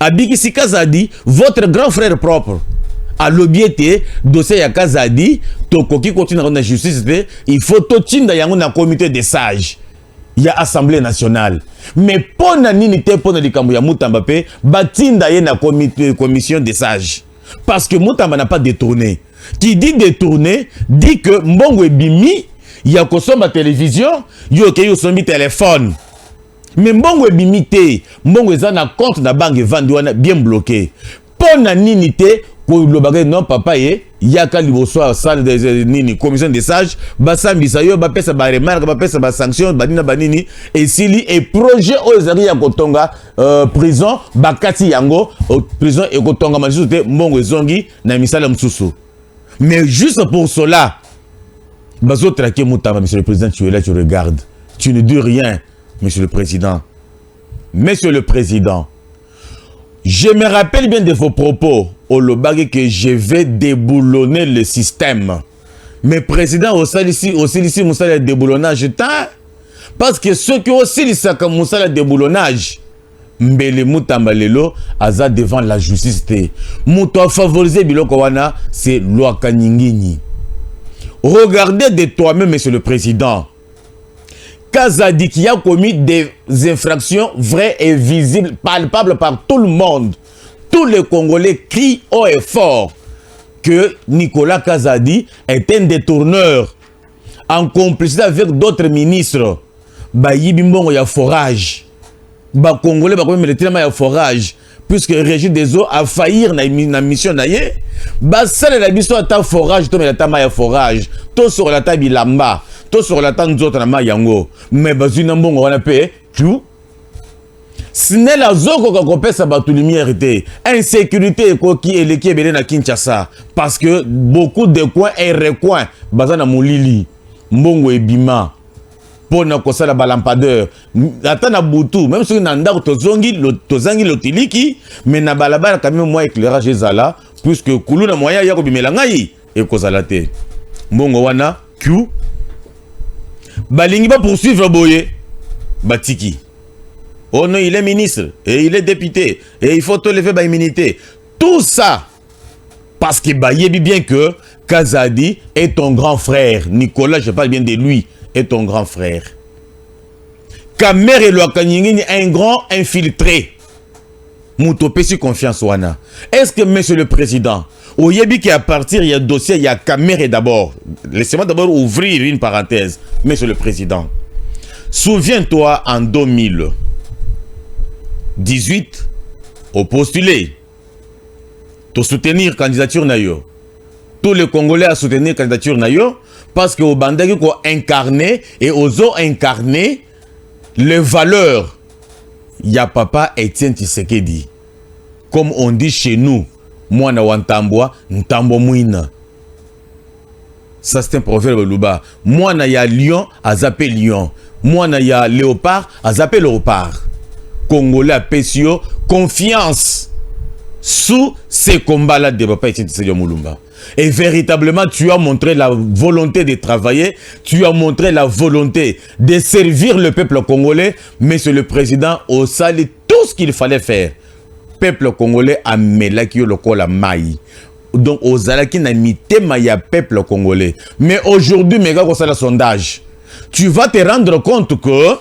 Abikisi Kazadi, votre grand frère propre. À l'objet dossier ya Kazadi, tokoki continue na justice, il faut totinda yango na comité des sages. Il y a Assemblée nationale. Mais pour na nini te pour na likambo ya Mutamba pe, batinda ye na commission des sages. Parce que Mutamba n'a pas détourné. Qui dit détourné, dit que Mbongo ebimi, il y a kosomba télévision, yo ke yo sombi téléphone. Mais Mbongo ebimi te, Mbongo eza na compte na banque vandi wana bien bloqué. Pour na nini te, ko lo bagay non papa ye, yaka liboso a salle de nini commission des sages, basambisa yo ba pesa ba remarque, ba pesa ba sanction, banina banini et sili et projet o ezali ya kotonga prison bakati yango prison et kotonga masusu te Mbongo ezongi na misala msusu. Mais juste pour cela, bazo traquer Mutamba, monsieur le président, tu es là, tu regardes. Tu ne dis rien, monsieur le président. Monsieur le président, je me rappelle bien de vos propos au Lobagé que je vais déboulonner le système. Mais président, aussi ici, Moussa déboulonnage, parce que ceux qui aussi ici, comme Moussa déboulonnage, Mbele Mutamba lelo aza devant la justice. Mouto favoriser biloko wana, c'est loi Kanyingini. Regardez de toi-même, monsieur le président. Kazadi qui a commis des infractions vraies et visibles, palpables par tout le monde. Tous les Congolais crient haut et fort que Nicolas Kazadi est un détourneur en complicité avec d'autres ministres. Bayibi Mbongo ya forage. Ba Congolais ba comme le ya forage puisque Régis des eaux a failli na mission na ye. Ba sale la mission ata forage to la tama ya forage. To sur la table lamba. To sur la table nzoto na mayango. Mais bazuna Mbongo wana pe tu Sine la zoko ko kopesa batu lumière te. Insécurité ko ki eleki ebele na Kinshasa parce que beaucoup de coins et recoins bazana molili. Mbongo ebima. Pour na kosala balampadeur. Ata na butu, même si na ndako tozangi lotiliki, mais na balabala quand même moins éclairage ezala puisque kulu na moyen ya ko bimela ngai e kozala te. Mbongo wana Q balingi ba poursuivre boye batiki. Oh non, il est ministre et il est député et il faut te lever ba immunité. Tout ça parce que bayebi bien que Kazadi est ton grand frère. Nicolas, je parle bien de lui, est ton grand frère. Kamer et Loakanyingini un grand infiltré. Moutopesi confiance wana. Est-ce que monsieur le président, au Yebi qui à partir il y a dossier, il y a Kamer d'abord. Laissez-moi d'abord ouvrir une parenthèse. Monsieur le président, souviens-toi en 2018, au postulé, pour soutenir candidature Nayo. Tous les Congolais à soutenir candidature Nayo parce que au bandagi ko incarné et aux autres incarné les valeurs. Ya papa Etienne Tshisekedi. Comme on dit chez nous, moi na wantambwa, ntambo muina. Ça c'est un proverbe luba. Moi na ya lion, a zappé lion. Moi na ya léopard, a zappé léopard. Congolais Pesio, confiance sous ces combats-là de papa Etienne Tshisekedi Mulumba. Et véritablement, tu as montré la volonté de travailler, tu as montré la volonté de servir le peuple congolais, mais c'est le président au sali tout ce qu'il fallait faire. Peuple congolais a melaki le kola maï. Donc, aux alaki n'a mité maïa peuple congolais. Mais aujourd'hui, mes gars, c'est le sondage. Tu vas te rendre compte que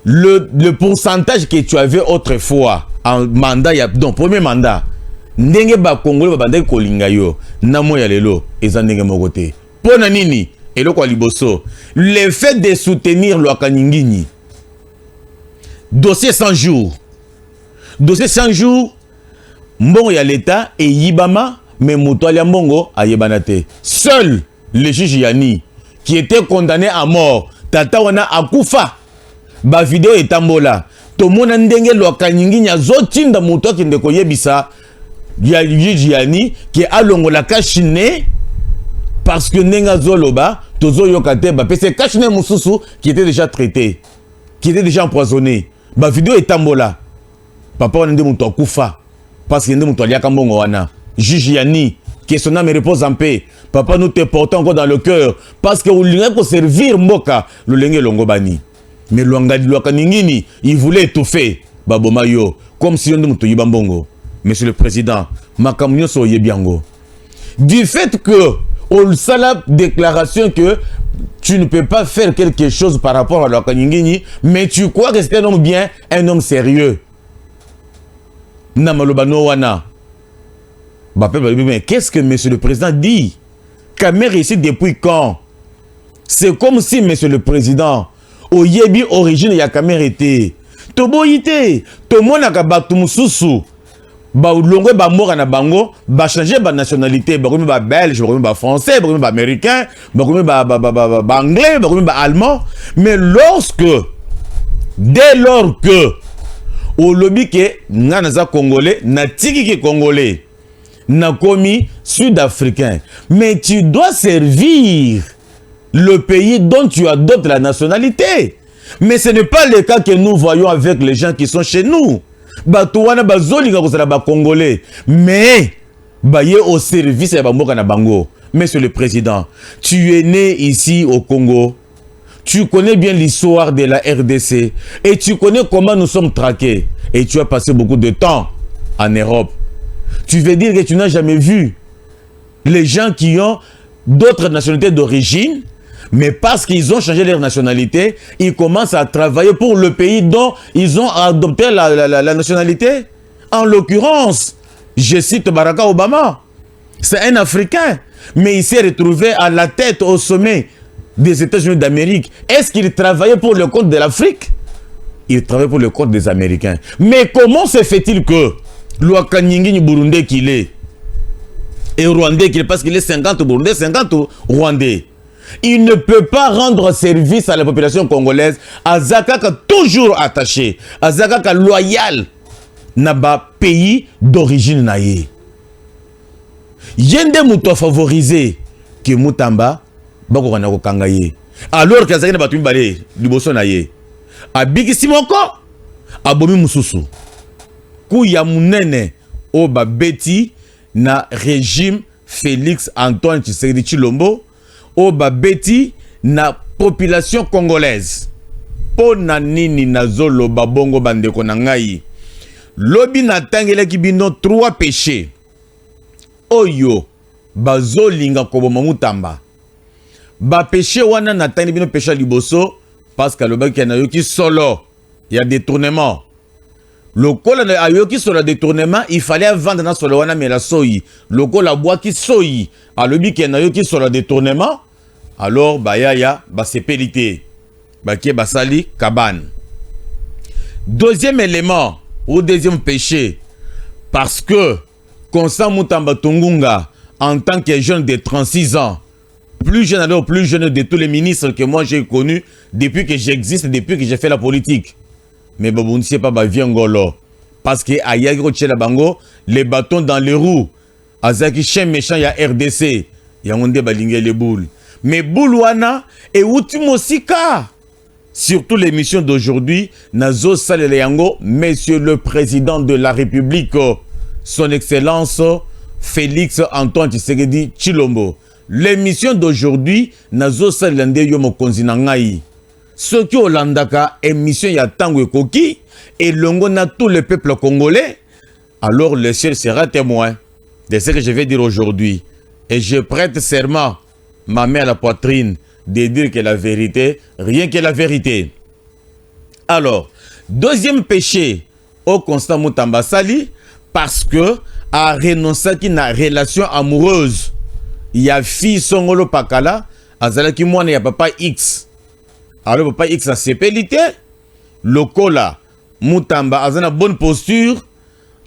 le pourcentage que tu avais autrefois en mandat, donc premier mandat, ndenge ba Congolais ba bandaki kolinga yo na moya lelo eza ndenge moko te pona nini eloko liboso le fait de soutenir Loakanyingini dossier 100 jours Mbongo ya l'état et yibama mais muto ya Mbongo ayebana te seul le juge Yani qui était condamné à mort tata wana akufa ba vidéo etambola to mona ndenge Loakanyingini azotinda muto ki ndeko yebisa. Il y a Yani qui a la cachiné parce que Nenga Zoloba, Tozo Yokate, c'est cachiné Moussousou qui était déjà traité, qui était déjà empoisonné. Ma vidéo est tambola. Papa, on a dit Mouto Koufa parce qu'il y a Mouto Liakambongo Wana. Yani, que son âme repose en paix. Papa, nous te portons encore dans le cœur parce que vous voulez pour servir Mboka, le Lenge Longobani. Mais Loakanyingini, il voulait étouffer. baboma yo comme si on muto yibambongo. Monsieur le président, makamnyo so yebiango. Du fait que on sait la déclaration que tu ne peux pas faire quelque chose par rapport à la Kanyingini, mais tu crois que c'est un homme bien, un homme sérieux. Namalobano wana. Mais qu'est-ce que monsieur le président dit? Camer ici depuis quand? C'est comme si monsieur le président, au yebi origine ya Camer était. Toboyite, tomona ka batumususu. Ba longwe ba mora na bango ba changer ba nationalité ba komi ba belge ba komi ba français ba komi ba américain ba komi ba anglais ba komi ba allemand, mais dès lors que au lobby que ngana za congolais na tiki ki congolais na komi sud-africain, mais tu dois servir le pays dont tu adoptes la nationalité. Mais ce n'est pas le cas que nous voyons avec les gens qui sont chez nous. Batouana bazolinga kozala ba congolais, mais baye au service ya bamboka na bango. Monsieur le président, tu es né ici au Congo. Tu connais bien l'histoire de la RDC et tu connais comment nous sommes traqués. Et tu as passé beaucoup de temps en Europe. Tu veux dire que tu n'as jamais vu les gens qui ont d'autres nationalités d'origine, mais parce qu'ils ont changé leur nationalité, ils commencent à travailler pour le pays dont ils ont adopté la nationalité. En l'occurrence, je cite Barack Obama. C'est un Africain, mais il s'est retrouvé à la tête, au sommet des États-Unis d'Amérique. Est-ce qu'il travaillait pour le compte de l'Afrique? Il travaillait pour le compte des Américains. Mais comment se fait-il que Kanyingini Burundais qu'il est, et Rwandais qu'il est, parce qu'il est 50 Burundais, 50 Rwandais, il ne peut pas rendre service à la population congolaise. Azakaka toujours attaché, Azakaka loyal naba pays d'origine naye. Yende muto favorisé que Mutamba bako kana ko kangaye. Alors que Azakina batu mbale liboso naye. Abiki simoko abomi mususu. Ku ya munene o ba beti na régime Félix Antoine Tshisekedi Tshilombo o babeti na population congolaise. Po na nini na zolo babongo bandeko na ngai. Lobi na tangela kibino 3 péchés. Oyo bazolinga koboma Mutamba. Ba péché wana na tangela bino péché liboso parce que lobaki na yoki solo. Il y a détournement. Le col na ayoki solo détournement, il fallait vendre na solo wana mela soyi. Le col la bois qui soyi. Alobi ki na yoki solo détournement. Alors bayaya ba sepelité. Ba ki basali kabane. Deuxième élément ou deuxième péché, parce que Constant Mutamba Tungunga en tant que jeune de 36 ans, plus jeune alors plus jeune de tous les ministres que moi j'ai connus depuis que j'existe, depuis que j'ai fait la politique. Mais bon, ne sait pas Viengolo. Parce que Ayaki Rochela Bango, les bâtons dans les roues. Azaki chien méchant, il y a RDC. Il y a Monde Balingé les boules. Mais Boulouana et Outimosika. Surtout l'émission d'aujourd'hui, Nazo Saleleyango, Monsieur le Président de la République, Son Excellence Félix Antoine Tshisekedi Tshilombo. L'émission d'aujourd'hui, Nazo Salelande Yomo Konzinangai. Ce qui Olandaka, émission ya tango koki, et longo na tout le peuple congolais, alors le ciel sera témoin de ce que je vais dire aujourd'hui. Et je prête serment, ma main à la poitrine, de dire que la vérité, rien que la vérité. Alors, deuxième péché, au Constant Mutamba Sali, parce que a renoncé qui na relation amoureuse. Il y a fille Songolo Pakala, azalaki mwana ya papa X. Alors papa X a sepelité, le cola Mutamba a une bonne posture,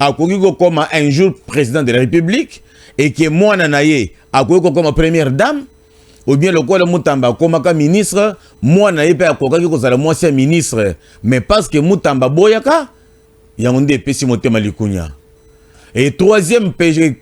a comme un jour président de la République, et que moi nanaye a comme première dame, ou bien le cola Mutamba comme ministre, moi naye pe a comme moi c'est ministre, mais parce que Mutamba boyaka, il y a un des péchés motema likunya. Et troisième péché,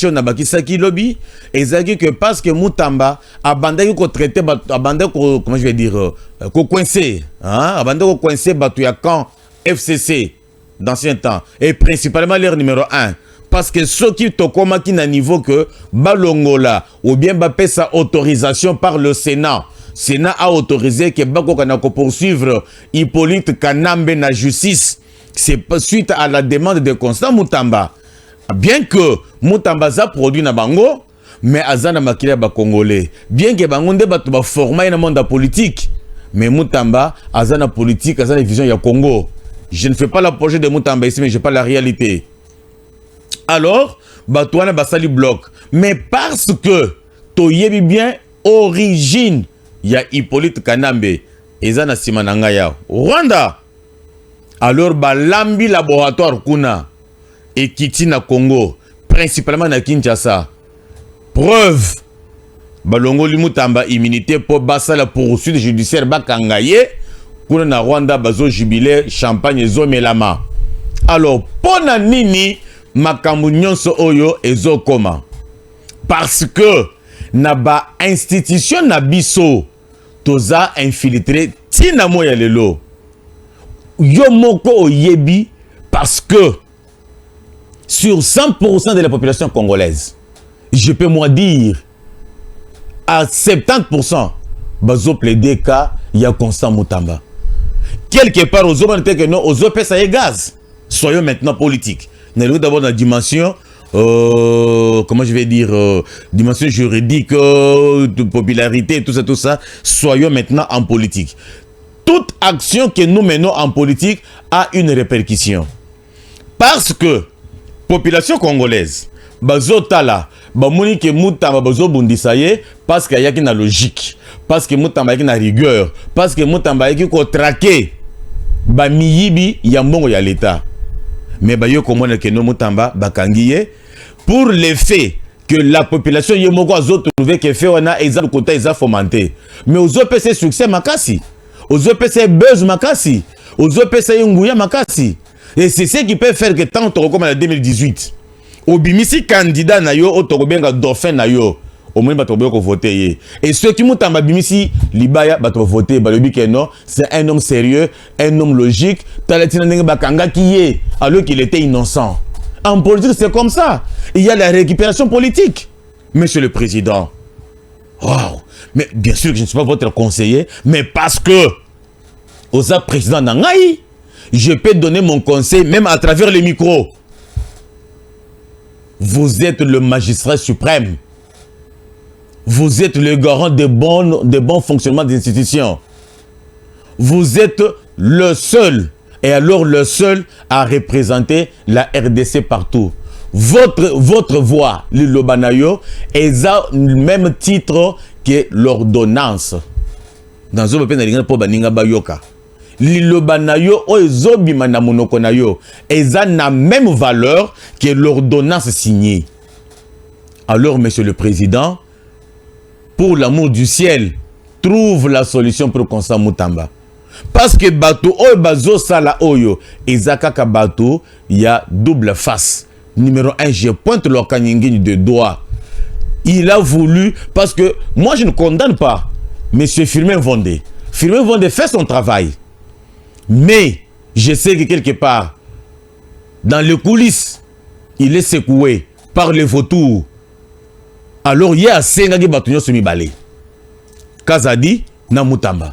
on a bakisaki lobby, et ça dit que parce que Mutamba a bandé ko traité, a bandé ko, comment je vais dire, ko coincé, hein, a bandé ko coincé batouya camp FCC d'ancien temps, et principalement leur numéro 1. Parce que ceux qui tokoma qui n'a niveau que Balongola, ou bien bapé sa autorisation par le Sénat. Sénat a autorisé que Bako Kanako poursuivre Hippolyte Kanambe na justice. C'est suite à la demande de Constant Moutamba. Bien que Moutamba a produit na bango, mais azana makila ba congolais. Bien que bango nde batu ba forma na monde politique, mais Moutamba azana politique, azana vision ya Congo. Je ne fais pas l'apologie de Moutamba ici, mais je parle la réalité. Alors, batouana basali bloc. Mais parce que toyebi bien origine ya Hippolyte Kanambe, ezana simananga ya Rwanda. Alors balambi laboratoire kuna et kiti na Congo, principalement na Kinshasa. Preuve balongoli Moutamba immunité pour basa la poursuite judiciaire bakangaye kuna na Rwanda bazo jubilé champagne zo melama. Alors pona nini makambo nyonso oyo ezo koma? Parce que na ba institution na biso toza infiltré tina moya lelo. Yo moko oyebi parce que sur 100% de la population congolaise, je peux moi dire à 70% bazo plaider cas ya Constant Moutamba. Quelque part aux hommes que non aux OP ça y gaz. Soyons maintenant politiques. Nous allons d'abord dans la dimension comment je vais dire dimension juridique de popularité tout ça. Soyons maintenant en politique. Toute action que nous menons en politique a une répercussion. Parce que population congolaise, bazo tala, bamoni ke Moutamba bazo bundisaye parce qu'il y a une logique, parce que Moutamba y a une rigueur, parce que Moutamba y a ko traquer ba miyibi ya mbongo ya l'état. Mais ba yo komona ke no Moutamba bakangiye pour le fait que la population yemoko azo trouver que fait wana ezal kota eza fomenté. Mais aux OPC succès makasi, aux OPC buzz makasi, aux OPC nguya makasi. Et c'est ce qui peut faire que tant comme en 2018, au bimisi candidat na yo, au tokobenga dauphin na yo, au moins ba tobeko voter. Et ceux qui Moutamba bimisi libaya ba to voter, ba lobi que non, c'est un homme sérieux, un homme logique, talatina ndenge bakanga kiye alors qu'il était innocent. En politique, c'est comme ça. Il y a la récupération politique. Monsieur le Président, wow. Mais bien sûr que je ne suis pas votre conseiller, mais parce que aux président Nangaï, je peux donner mon conseil même à travers les micros. Vous êtes le magistrat suprême. Vous êtes le garant de bon fonctionnement des institutions. Vous êtes le seul, et alors le seul à représenter la RDC partout. Votre voix, le Lobanayo, est le même titre que l'ordonnance. Dans un pays pour Baninga Bayoka. Lilobanayo oezobima na monoko na yo eza na même valeur que l'ordonnance signée. Alors monsieur le président, pour l'amour du ciel, trouve la solution pour Constant Moutamba. Parce que bateau oyo bazo sala oyo ezaka ka bateau y a double face. Numéro 1, je pointe le kanyingini de doigt. Il a voulu, parce que moi je ne condamne pas monsieur Firmin Vondé. Firmin Vondé fait son travail. Mais je sais que quelque part, dans les coulisses, il est secoué par les vautours. Alors il y a Sengagi Batunyo Sumibale. Kazadi na Moutamba.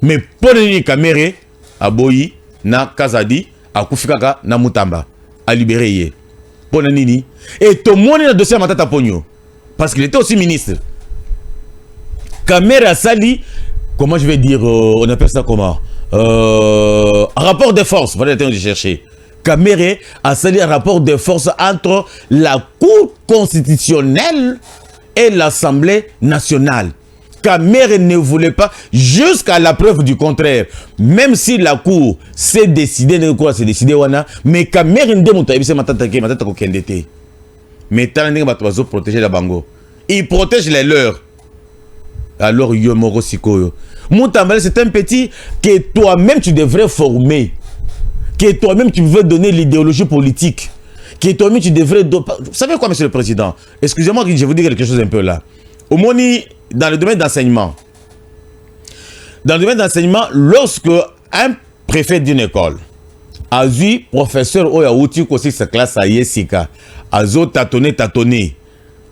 Mais pour les caméras, Aboyi na Kazadi, à Koufikaka na Moutamba. À libérer. Pour nini. Et tout le monde a dossier à Matata Pogno. Parce qu'il était aussi ministre. Caméra Sali, comment je vais dire, on appelle ça comment? Rapport de force, voilà le terme que j'ai cherché. Kamere a sali un rapport de force entre la Cour constitutionnelle et l'Assemblée nationale. Kamere ne voulait pas, jusqu'à la preuve du contraire, même si la Cour s'est décidée, mais Kamere ne démontre pas, mais tant protéger la bango. Il protège les leurs. Alors Yomoro Sikoyo. Moutamba, c'est un petit que toi-même tu devrais former. Que toi-même tu veux donner l'idéologie politique. Que toi-même tu devrais... Vous savez quoi, monsieur le président? Excusez-moi, je vous dis quelque chose un peu là. Au Moni, dans le domaine d'enseignement. Dans le domaine d'enseignement, lorsque un préfet d'une école a vu professeur Oyauti aussi sa classe à Yesika, a zo tâtonné,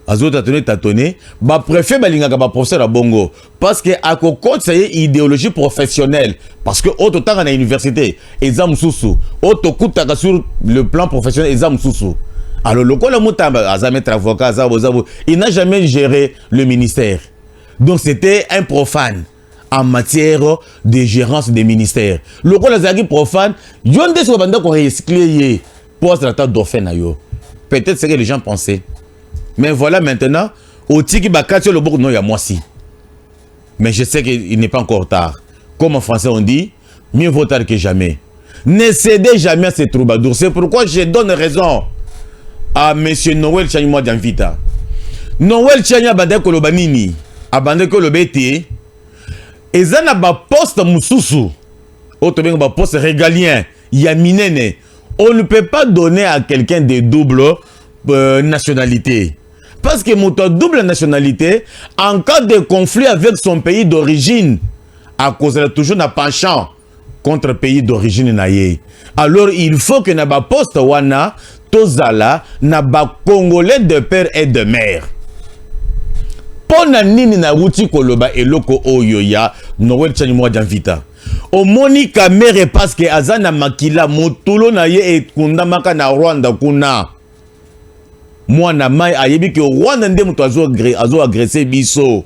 azo tâtonner ba préfet balinga ba professeur à bongo parce que à côté ça y est idéologie professionnelle parce que auto tanga na université exam susu auto kutaka sur le plan professionnel exam susu. Alors le col mutamba azamet avocat azabo il n'a jamais géré le ministère. Donc c'était un profane en matière de gérance des ministères. Le col azagi profane yonde so banda ko recycler poste la tête dauphin na yo. Peut-être c'est que les gens pensaient. Mais voilà maintenant, au tiki bakatio le bok non ya moi si. Mais je sais qu'il n'est pas encore tard. Comme en français on dit, mieux vaut tard que jamais. Ne cédez jamais à ces troubadours. C'est pourquoi je donne raison à monsieur Noël Chanyama d'Anvita. Noël Chanyama bande kolobanini, abande kolobeti. Ezana ba poste mususu. Otobenga ba poste régalien, ya minene. On ne peut pas donner à quelqu'un de double nationalité. Parce que mon double nationalité, en cas de conflit avec son pays d'origine, à cause de toujours un penchant contre le pays d'origine naïe. Alors il faut que naba poste wana tozala naba congolais de père et de mère. Pona nini na wuti koloba eloko oyoya Noël Chanyama d'Anvita. O monika mere parce que azana makila motulo na ye et kunda maka na Rwanda kuna. Moi na mai ayebi que Rwanda nde muto azo agressé biso.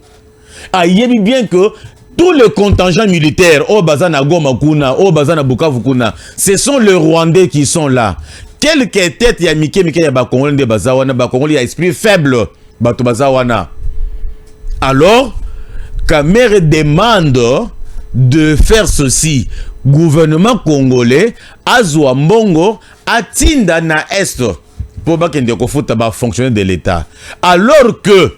Ayebi bien que tous les contingents militaires au bazana Goma kuna, au bazana Bukavu kuna, ce sont les Rwandais qui sont là. Quelques têtes ya mike ya ba Congolais de bazawana, ba Congolais ya esprit faible, bato bazawana. Alors, Kamere demande de faire ceci. Gouvernement congolais azwa mbongo atinda na est pour pas qu'il ne fonctionnaire de l'État. Alors que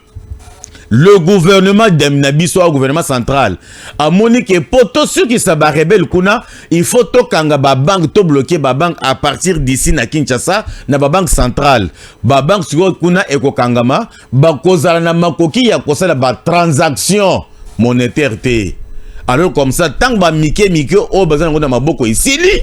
le gouvernement d'Emnabi soit gouvernement central a moni que poto sur qui sa rebelle kuna il faut to kanga ba banque to bloquer ba banque à partir d'ici na Kinshasa na ba banque centrale ba banque sur kuna eko kangama ba kozala na makoki ya kosala ba transaction monétaire te. Alors comme ça tant ba mike o bazana ngona maboko isili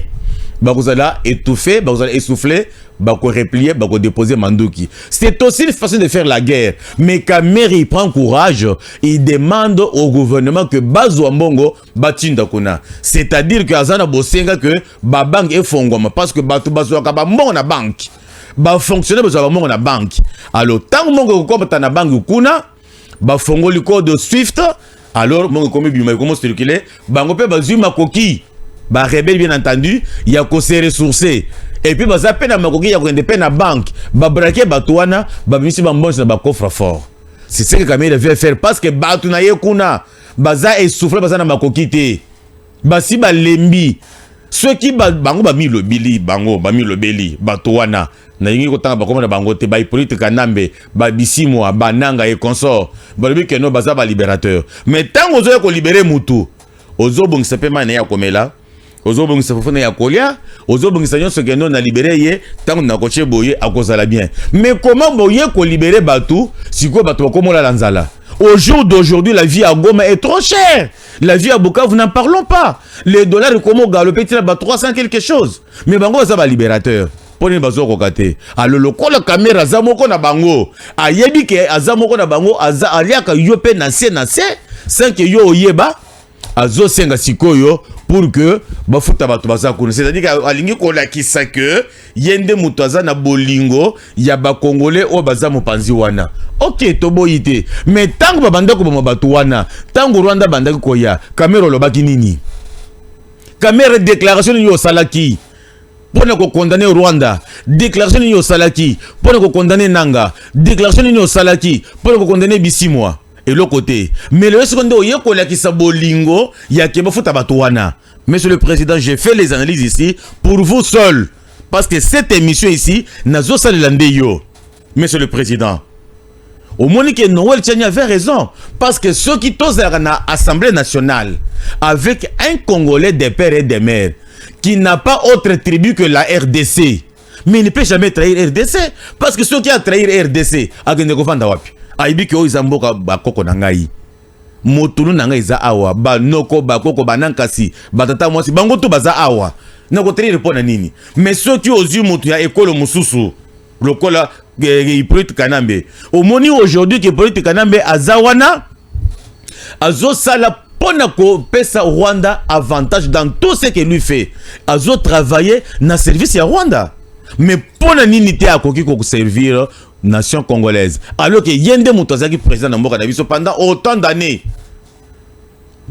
ba kozala étouffer ba kozala essouffler ba ko replier ba ko déposer manduki. C'est aussi une façon de faire la guerre. Mais Kameri prend courage, il demande au gouvernement que bazo mbongo batinda kuna. C'est-à-dire que azana bosenga que ba banque est fongoma parce que batu bazo ka ba mbongo na banque. Ba fonctionnaire bazo ba mbongo na banque. Alors tant mbongo ko na banque kuna ba fongoli code Swift. Alors mbongo comme bima comment circuler bango pe bazuma koki. Ba rebelle bien entendu, il y a qu'on s'est ressourcé. Et puis baza pena makoki ya kwende pena banque, ba braquer batouana, ba misi ba mbonse na ba coffre fort. C'est ce que Kamere veut faire parce que batu na ye kuna, baza essoufflé baza na makoki te. Basi ba lembi. Ceux qui bango ba mi lobili, bango ba mi lobeli, batouana. Na yingi kotanga ba komona bango te ba politique nambe, ba bisimwa, ba nanga et consort. Ba lobi que no baza ba libérateur. Mais tant ozo ko libérer mutu, ozo bongisa pe mana ya komela. Ozo bongisa fofona ya kolia, ozo bongisa nyonso kendo na libérer ye, tango na koche boye akozala bien. Mais comment boye ko libérer batou, siko batou komola lanzala. Au jour d'aujourd'hui, la vie à Goma est trop chère. La vie à Bukavu, n'en parlons pas. Les dollars comment galoper tira ba 300 quelque chose. Mais bango ça va libérateur. Poni bazo kokate. Alors le kola caméra zamoko na bango. Ayebi ke azamoko na bango aza aliaka yope na se sans que yo oyeba. Azo senga sikoyo pour que bafuta bato bazakuna. C'est-à-dire qu'alingi kolakisa que yende mutaza na bolingo ya ba congolais o baza mopanzi wana. OK toboyite. Mais tango babanda ko bato wana, tango Rwanda bandaki koya, Kamero lobaki nini? Kamera déclaration yo salaki. Pona ko condamner Rwanda, déclaration yo salaki. Pona ko condamner Nanga, déclaration yo salaki. Pona ko condamner Bisimwa. Et l'autre côté. Mais le second, il y a un bolingo, il y a un Monsieur le Président, j'ai fait les analyses ici pour vous seul. Parce que cette émission ici, n'a pas yo. Monsieur le Président. Au moins que Noël Chanyama avait raison. Parce que ceux qui tosent à l'Assemblée nationale, avec un Congolais des pères et des mères, qui n'a pas autre tribu que la RDC, mais il ne peut jamais trahir RDC. Parce que ceux qui ont trahi RDC, à Wapi. Aibi ke izamboka bakoko na ngai motulu na ngai za awa ba noko bakoko banankasi batata mwasi bango to baza awa na ko trahir pona nini. Mais ceux qui ozu motu ya ekolo mususu lokola Hippolyte Kanambe. Au moni aujourd'hui que Hippolyte Kanambe azawana azo sala pona ko pesa Rwanda avantage dans tout ce que lui fait. Azo travailler na service ya Rwanda. Mais pona nini te akoki ko servir nation congolaise. Alors que yende mutazaki président na mboka na biso pendant autant d'années.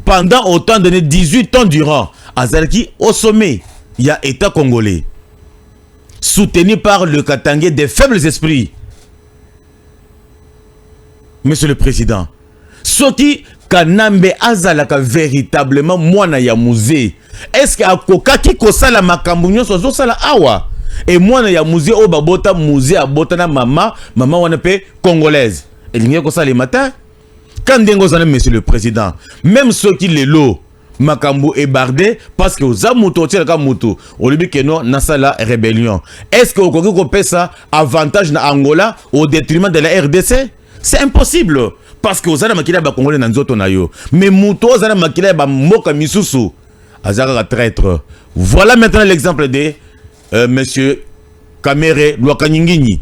Pendant autant d'années, 18 ans durant, azalaki au sommet, il y a État congolais, soutenu par le Katangé des faibles esprits. Monsieur le Président, Soki Kanambe azalaka véritablement mwana ya musée. Est-ce que akokaki kosala makambo sozo sala awa? Et mwana ya musée o babota musée abota na mama wana pe congolaise. Elingi kosala le matin? Quand monsieur le Président, même ceux qui les lots, Makambo est bardé parce que aux amoutons, au lieu que non, nasala rébellion. Est-ce que vous avez ça avantage na Angola au détriment de la RDC? C'est impossible. Parce que vous avez makila ba Congolais nan zoto na yo. Mais mouto vous avez makila ba moka misusu. Azaka traître. Voilà maintenant l'exemple de monsieur Kamere Lwakanyingini.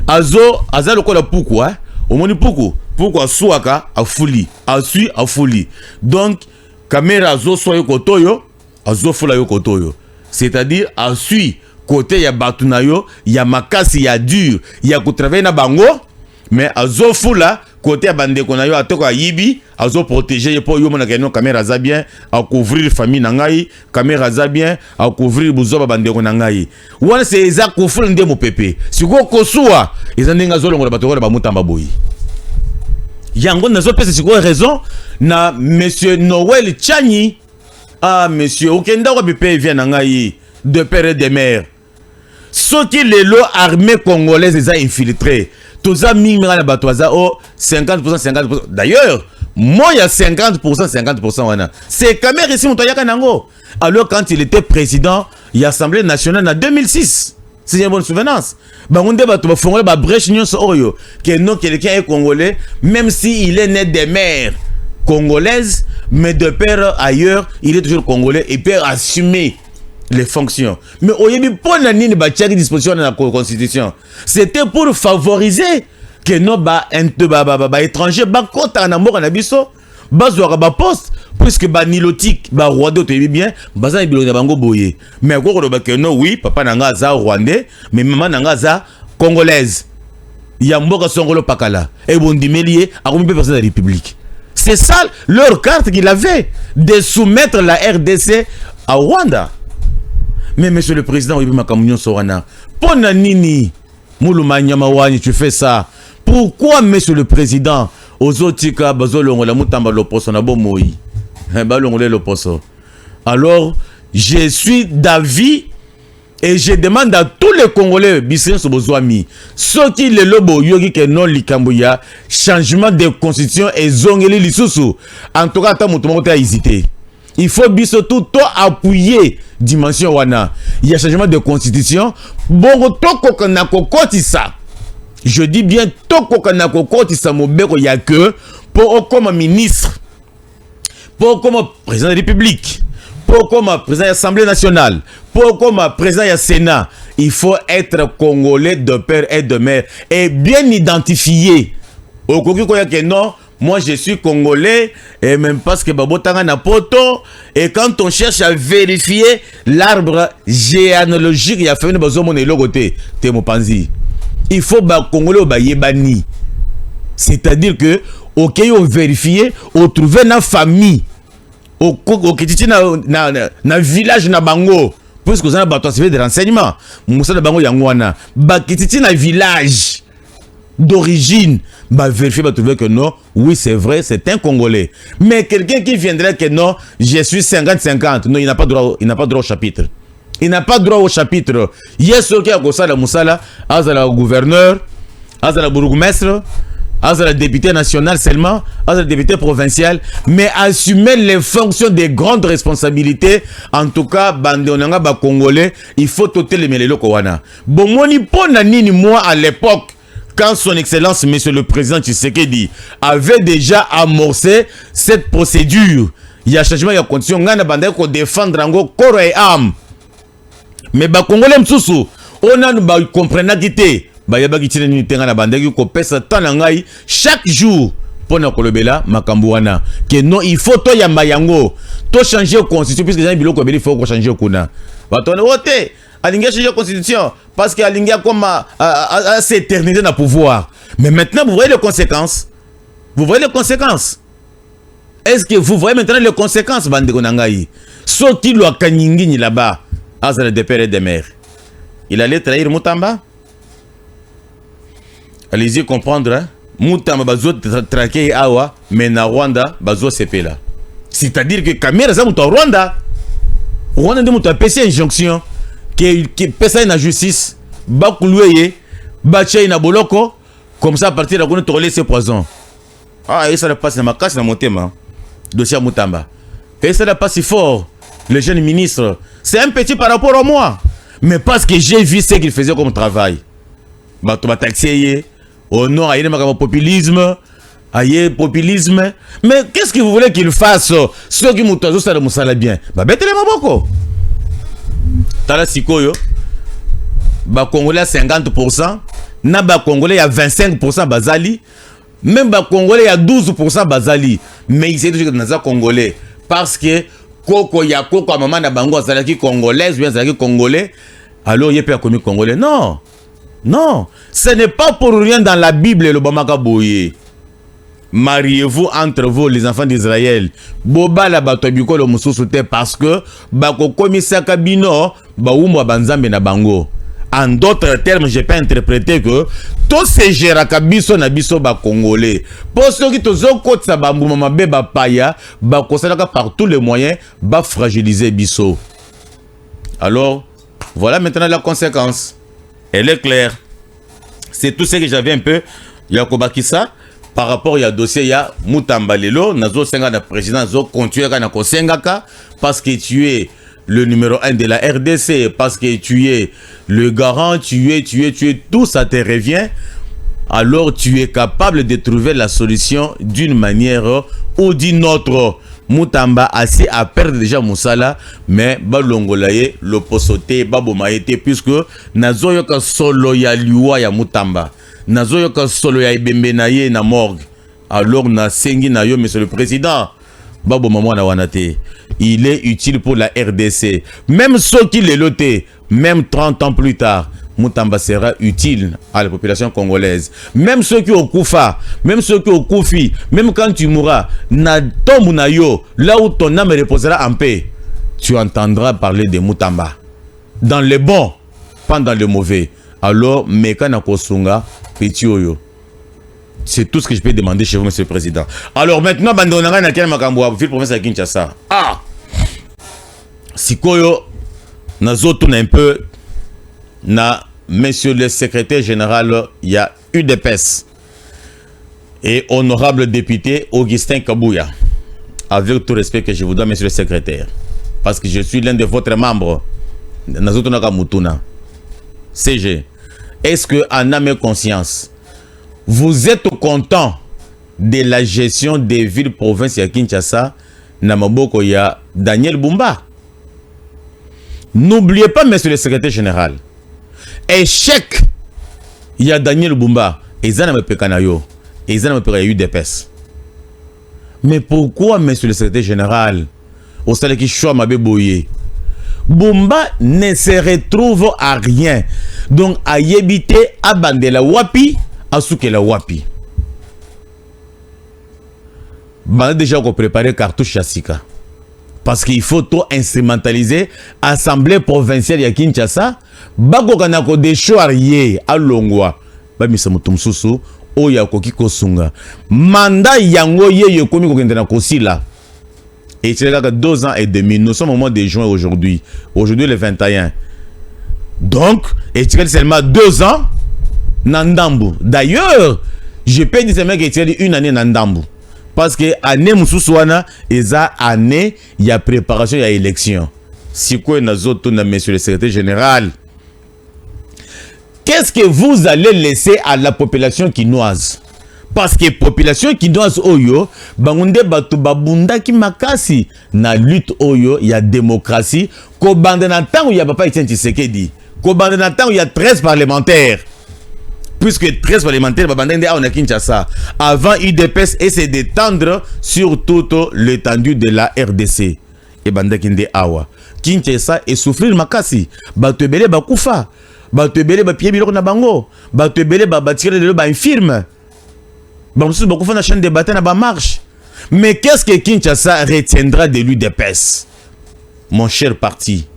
Azalo kola pourquoi? Au moni pourquoi Souaka a fouli, a sui a fouli. Donc, caméra azo soyo kotoyo, azo fula yo kotoyo. C'est-à-dire, a sui côté ya batunayo, ya makasi ya dur, ya kotravailler na bango, mais azo fula côté ya bande konayo atoko a yibi, azo protéger pour yo mona keno caméra za bien, a couvrir famille na ngai, caméra za bien, a couvrir buzoba bande ko na ngai. Wana c'est eza kofula ndemo pepe. Siko kosuwa, ezandenga zolo ngora batoko ba mutamba boyi. Yango nazo pesa siko raison na monsieur Noël Tchani. Ah monsieur okenda ko bipé vient na ngai de père et de mère. Soki lelo armée congolaise les a infiltrés. Toza minga na batwaza o 50%. D'ailleurs, moi il y a 50% wana. C'est Kamere ici motoyaka nango. Alors quand il était président, il y a Assemblée nationale en 2006. C'est une bonne souvenance. Bangonde bato ba fongole ba brèche nyonso oyo que non quelqu'un est congolais même si il est né des mères congolaises mais de père ailleurs, il est toujours congolais et peut assumer les fonctions. Mais oyebi pona nini ba tiaki disposition dans la constitution. C'était pour favoriser que non ba étranger ba kota na mboka na biso bazwa ba poste puisque ba nilotique ba rwandais to bien baza biloko na bango boye. Mais ko ba que non oui papa nanga za rwandais mais maman nanga za congolaise. Ya mboka songolo pakala et bondimelier a combien de personnes de la République. C'est ça leur carte qu'il avait de soumettre la RDC à Rwanda. Mais monsieur le président, oui, Makamunyo Sorana, pona nini, Moulouma Nyamawani, tu fais ça. Pourquoi, monsieur le président, Ozotika, Bazolongo, la Moutamba Loposo, Nabo Moi, Balongole Loposo. Alors, je suis d'avis et je demande à tous les Congolais, Bissien Sobozwami, ceux qui le lobo, yogi ke non likambuya, changement de constitution et zongeli lisusu. En tout cas, Tamutumote a hésité. Il faut biso tout appuyer dimension wana. Il y a changement de constitution. Bon, toko kanako kotisa. Je dis bien toko kanako kotisa mobeko ya que pour comme ministre, pour comme président de la République, pour comme président de l'Assemblée nationale, pour comme président du Sénat, il faut être congolais de père et de mère et bien identifié. Au que non. Moi, je suis congolais, et même parce que Babotanga na poto, et quand on cherche à vérifier l'arbre généalogique, il y a fait une bazo mon élogoté, Temo Panzi. Il faut ba congolais ba yebani. C'est-à-dire que, ok, on vérifie, on trouve na famille, au kititi na village na bango, puisque vous avez bateau de renseignement, moussa na bango yangwana, ba kititi na village d'origine, bah vérifier, bah trouver que non, oui c'est vrai, c'est un Congolais. Mais quelqu'un qui viendrait que non, je suis 50-50, non, il n'a pas droit au chapitre. Il n'a pas droit au chapitre. Yes, ce qui a causé la Moussala, à la gouverneur, à la bourgmestre, à la député national seulement, à la député provincial, mais assumer les fonctions des grandes responsabilités, en tout cas, bandonanga ba Congolais, il faut toter les melelo kowana. Bon, moi, ni pona nini moi à l'époque. Quand son excellence, monsieur le président Tshisekedi, avait déjà amorcé cette procédure, il y a changement, il y a condition, on a défendre en corps et âme. Mais les Congolais, on a compris bayeba ki tine ni tenga na bandaki ko pesa tant ngai chaque jour pour na kolobela makambo wana que non il faut to yamba yango to changer constitution puisque les biloko beli faut ko changer kuna batone wote alingi changer constitution parce que alingi comme à s'éterniser na pouvoir mais maintenant vous voyez les conséquences. Vous voyez les conséquences. Est-ce que vous voyez maintenant les conséquences, Bandeko Nangaï? Ce qui l'a kaningini là-bas, Azal de père et de mère. Il allait trahir Moutamba. Allez-y comprendre, hein? Moutamba bazo traqué awa, mais na Rwanda bazo sepela. C'est-à-dire que Kamera ça mouta Rwanda. Rwanda de mouta PC injonction qui pesa na justice, ba kuluye, ba tchai na boloko, comme ça à partir de là on te relaisse poison. Ah, et ça ne passe pas ma casse dans mon thème. Dossier à Moutamba. Et ça ne passe si fort. Le jeune ministre, c'est un petit par rapport à moi. Mais parce que j'ai vu ce qu'il faisait comme travail. Bah, tu vas taxer. Oh non, il y a un populisme. Aïe, populisme. Mais qu'est-ce que vous voulez qu'il fasse? Ceux qui m'ont ça le bien. Bah, bêtez-les, Maboko. Tala Sikoyo. Bah, Congolais à 50%. Naba Congolais à 25% Bazali. Même les Congolais, il y a 12% Bazali. Mais il s'est toujours dans les Congolais. Parce que Koko, il y a Koko à maman na bango, c'est qui congolaise, bien c'est qui congolais. Alors il y a pas commis congolais. Non. Non. Ce n'est pas pour rien dans la Bible le Bamaka Boye. Mariez-vous entre vous, les enfants d'Israël. Boba la batobiko le mususu parce que bako komi sakabino ba umo banzambe na bango. En d'autres termes, je peux interpréter que tout ce géraka biso na biso ba congolais. Pour ceux qui tozo côte sa ba mbuma beba paya, ba kosalaka par tous les moyens ba fragiliser biso. Alors, voilà maintenant la conséquence. Elle est claire. C'est tout ce que j'avais un peu Yakobakisa par rapport à dossier ya Moutamba lelo nazo senga na président zo continuer kana ko sengaka parce que tu es le numéro 1 de la RDC, parce que tu es le garant, tu es, tout ça te revient, alors tu es capable de trouver la solution d'une manière ou d'une autre. Moutamba assez à perdre déjà Moussala, mais balongolaye, le posote, babomaete, puisque nazoyo ka solo ya liwa ya Moutamba, nazoyo ka solo ya ibembenaye na morgue, alors na sengi na yo, monsieur le président. Babo Maman na wanate. Il est utile pour la RDC. Même ceux qui les lotent, même 30 ans plus tard, Moutamba sera utile à la population congolaise. Même ceux qui ont Koufa, même ceux qui ont Koufi, même quand tu mourras, na tombe na yo, là où ton âme reposera en paix, tu entendras parler de Moutamba. Dans le bon, pas dans le mauvais. Alors, Mekana Kosunga, petit oyo. C'est tout ce que je peux demander chez vous, monsieur le président. Alors maintenant, Bandonanga na quel makambo, ville province de Kinshasa. Ah! Sikoyo, nazoto un peu, na monsieur le secrétaire général, il y a UDPS et honorable député Augustin Kabouya. Avec tout respect que je vous donne, monsieur le secrétaire, parce que je suis l'un de votre membres, nazoto naka mutuna. CG, est-ce que en âme et conscience, vous êtes content de la gestion des villes provinces à Kinshasa, Namaboko ya Daniel Bumba? N'oubliez pas, monsieur le secrétaire général, échec, il y a Daniel Bumba, et Zaname Pekanayo, et Zaname Pekanayo UDPS. Mais pourquoi, monsieur le secrétaire général, au stade qui choix Mabé Boye, Bumba ne se retrouve à rien. Donc, à Yébité, à Bandela Wapi, à Soukela Wapi. On a déjà préparé cartouche Chassika. Parce qu'il faut tout instrumentaliser. Assemblée provinciale de Kinshasa. Bako kanako de choarier à Longwa. Bamisa mutumsusu. Oya koki kosunga. Manda yango ye yokomi kokendena kosila. Et c'est là que 2 ans et demi. Nous sommes au mois de juin aujourd'hui. Aujourd'hui le 21. Donc, et c'est seulement 2 ans. Nandambu. D'ailleurs, je peux dire que c'est une année Nandambu. Parce que année Moussousouana, eza année, il y a préparation, il y a élection. Si quoi monsieur le secrétaire général, qu'est-ce que vous allez laisser à la population quinoise? Parce que la population quinoise oyo, bangunde batu babunda ki makasi na lutte oyo, il y a démocratie. Ko bande na temps où il y a papa Etienne Tshisekedi. Ko bande na temps où il y a 13 parlementaires. puisque 13 parlementaires on a Kinshasa avant UDPS essaie d'étendre sur toute l'étendue de la RDC et bandakinde awa Kinshasa et souffrir makasi bato ebele bakufa bato ebele ba pied biloko na bango bato ebele ba tirer le ba infirme ba mususu bakufa na chaîne de bataille na ba marche. Mais qu'est-ce que Kinshasa retiendra de l'UDPS, mon cher parti?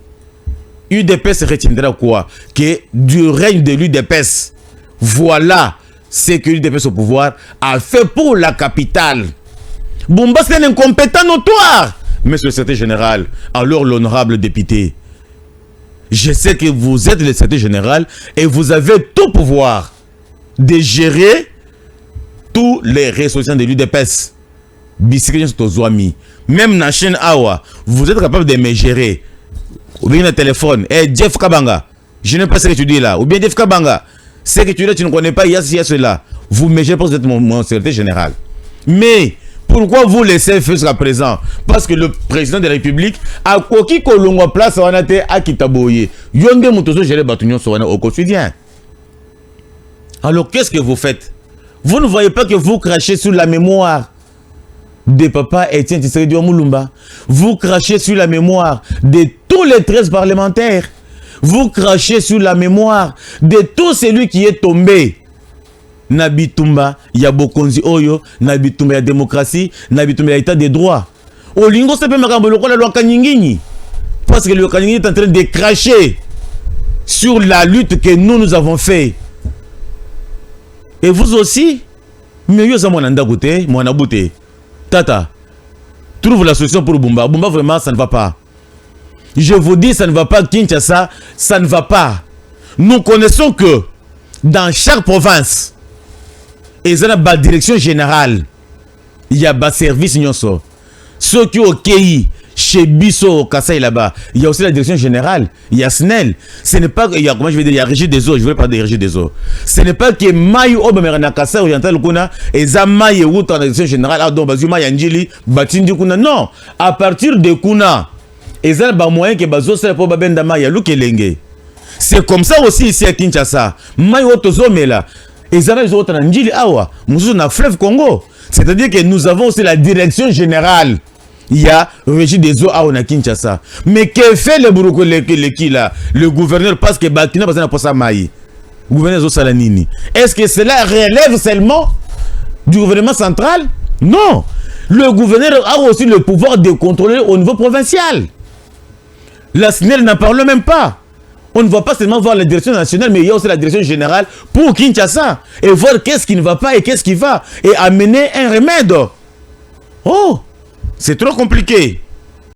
UDPS retiendra quoi? Que du règne de l'UDPS, voilà ce que l'UDPS au pouvoir a fait pour la capitale. Boumba, c'est un incompétent notoire. Monsieur le secrétaire général, alors l'honorable député, je sais que vous êtes le secrétaire général et vous avez tout pouvoir de gérer tous les résolutions de l'UDPS. Même dans la chaîne Awa, vous êtes capable de me gérer. Ou bien le téléphone, Jeff Kabanga, je ne sais pas ce que tu dis là. Ou bien Jeff Kabanga, ce que tu dis là, tu ne connais pas, il y a cela. Vous me gérez parce que vous êtes mon secrétaire général. Mais pourquoi vous laissez faire jusqu'à présent? Parce que le président de la République a koki kolongo place à Kitaboye. Yonde Mutozo géré Batunion au quotidien. Alors qu'est-ce que vous faites? Vous ne voyez pas que vous crachez sur la mémoire de papa Étienne Tshisekedi Mulumba. Vous crachez sur la mémoire de tous les 13 parlementaires. Vous crachez sur la mémoire de tout celui qui est tombé. Nabitumba, Yabokonzi Oyo, Nabitumba, la démocratie, Nabitumba, l'état des droits. Au lingo, c'est pas la loi Kanyingini. Parce que le Kanyingini est en train de cracher sur la lutte que nous avons fait. Et vous aussi, mais yo mon andagoute, mon abouté. Tata, trouve la solution pour Bumba. Bumba, vraiment, ça ne va pas. Je vous dis, ça ne va pas. Kinshasa, ça ne va pas. Nous connaissons que dans chaque province, il y a une direction générale. Il y a un service. Ceux qui ont au KI, chez Bisso, au Kassai là-bas, il y a aussi la direction générale. Il y a SNEL. Ce n'est pas, il y a, comment je vais dire, il y a Régie des eaux. Je ne veux pas dire Régie des eaux. Ce n'est pas que Maï Obemerana Kassai oriental Kuna et Zamaï ou dans la direction générale. Ah, donc, Bazuma Yanjili, Batindi Kuna. Non. À partir de Kuna, et ça, il moyen que Bazo, c'est pour Babenda Maya, Lukelenge. C'est comme ça aussi ici à Kinshasa. Maï Otozomela. Et ça, ils ont en Njili Awa. Nous sommes dans le fleuve Congo. C'est-à-dire que nous avons aussi la direction générale. Il y a Régie des eaux à Kinshasa. Mais que fait le Buruko le gouverneur parce que Bakina n'a pas ça maï. Le gouverneur Salanini. Est-ce que cela relève seulement du gouvernement central? Non. Le gouverneur a aussi le pouvoir de contrôler au niveau provincial. La SNEL n'en parle même pas. On ne va pas seulement voir la direction nationale, mais il y a aussi la direction générale pour Kinshasa. Et voir qu'est-ce qui ne va pas et qu'est-ce qui va. Et amener un remède. Oh! C'est trop compliqué.